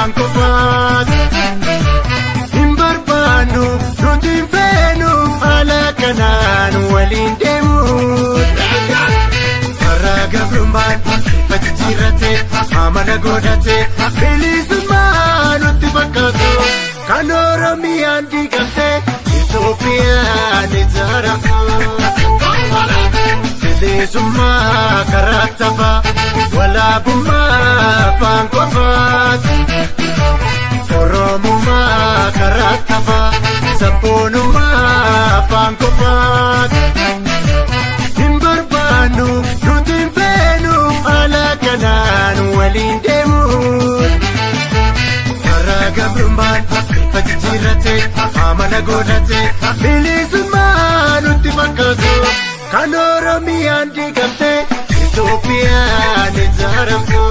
afaan qofaan hin barbaannu nuti hin feenu haala kanaan waliin deemuun karaa gabrummaan ifa jijjiirrate amala godhate bilisummaa nutti fakkaatu kan Oromiyaan diigamte Itoophiyaan ijaaramtu bilisummaa karaa taphaa walaabummaa afaan qofaat Oromummaa karaa taphaa sabboonummaa afaan qofaat hin barbaannu nuti hin feenu haala kanaan waliin deemuun karaa gabrummaan ifa jijjiirrate amala godhate bilisummaa nutti fakkaatu kan Oromiyaan diigamte Itoophiyaan ijaaramtu.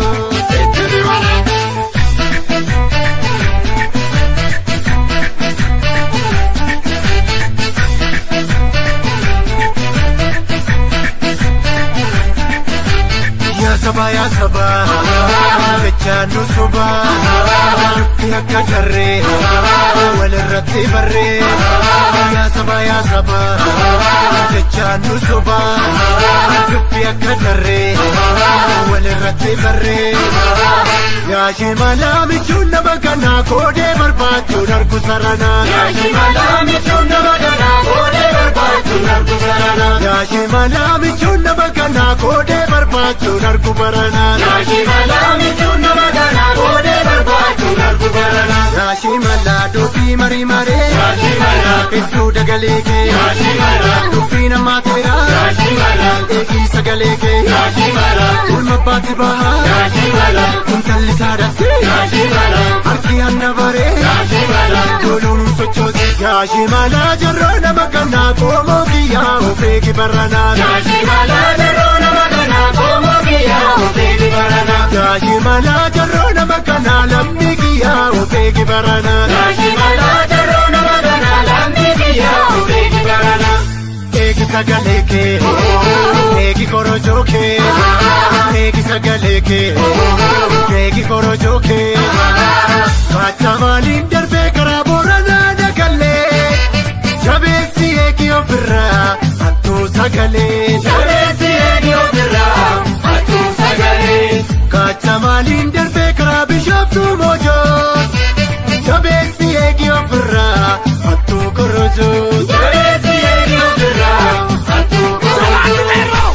Yaa sabaa jechaan nu sobaa nutti akka jarree walirratti barree yaa sabaa jechaan nu sobaa nutti akka jarree walirratti barree yaa shimalaa michuun nama kanaa koodee barbaachuun argu saranaa yaa shimalaa michuun nama kanaa koodee barbaachuun argu saranaa yaa shimalaa michuun nama kanaa koodee barbaachuun argu baranaa yaa shimalaa michuun nama kanaa koodee barbaachuun argu baranaa yaa shimalaa dubbii marii maree yaa shimalaa hedduu dagalee kee yaa shimalaa dubbii namaa teeraa yaa shimalaa eegii sagalee kee yaa shimalaa ilma baatti bahaa yaa shimalaa kuntalli saadattee yaa shimalaa harki hanna baree yaa shimalaa toluun sochooti yaa shimalaa jarroo nama kanaa qoomoo kiyyaa ofeegi baranaa yaa shimalaa jarroo nama kanaa qoomoo kiyyaa ofeegi baranaa yaa shimalaa jarroo nama kanaa lammii kiyyaa ofeegi baranaa yaa shimalaa jarroo nama kanaa lammii kiyyaa ofeegi baranaa eegi sagalee kee eegi korojoo kee eegi sagalee kee eegi korojoo kee baacha maaliin darbee karaa Booranaa Nagallee jabeessi eegi ofirraa hattuu sagalee jabeessi eegi ofirraa hattuu sagalee baacha maaliin darbee karaa Bishooftuu Moojoo jabeessi eegi ofirraa hattuu korojoo jabeessi eegi ofirraa hattuu korojoo.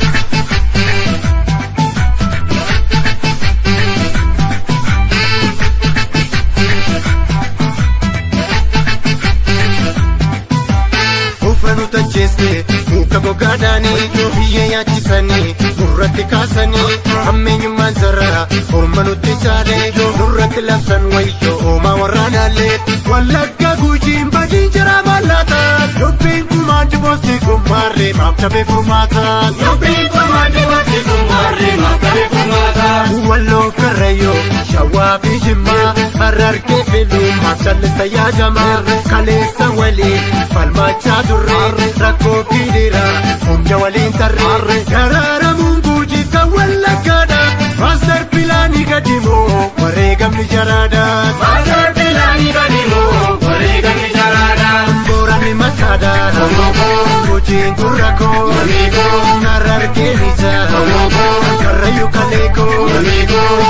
Uffannu tajjeeste muka gogaadhaanii biyyee nyaachisanii nurratti kaasanii hammeenyummaan sarara orma nutti caalee nurratti labsan wayyoo oomaa waraanaallee Wallagga Gujiin badiin jira mallaata dubbiin kumaandi boosti kummaarree maaf dhabee furmaata dubbiin kumaandi boosti kummaarree maaf dhabee furmaata Walloo Karrayyoo Shawaa fi Jimmaa Harargee fi Lumaa Callista yaajamaa Kaleessa waliin falmachaa turre rakkoo fi dhiira hunda waliin tarre daraaramuun Gujii kan Wallaggaadha Maaster Pilaanii gadimoo wareegamni jaraadha Maaster Pilaanii gadimoo wareegamni jaraadha Booranni mataadha Gujiin gurrakoo Harargeen ijaa Karrayyuu kaleekoo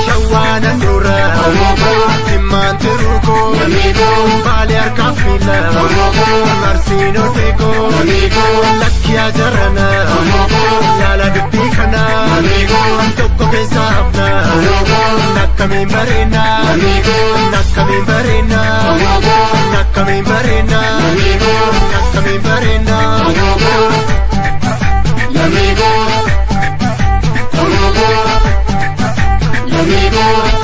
Shawaa nanduura Jimmaan tiruukoo Baalee harkaaf miila Marsiin oteekoo Lakkiyaa jarana Yaala dubbii kana tokko keessa hafna Nakkamiin bareena Nakkamiin bareena Nakkamiin bareena Nakkamiin bareena Lamigo Lamigo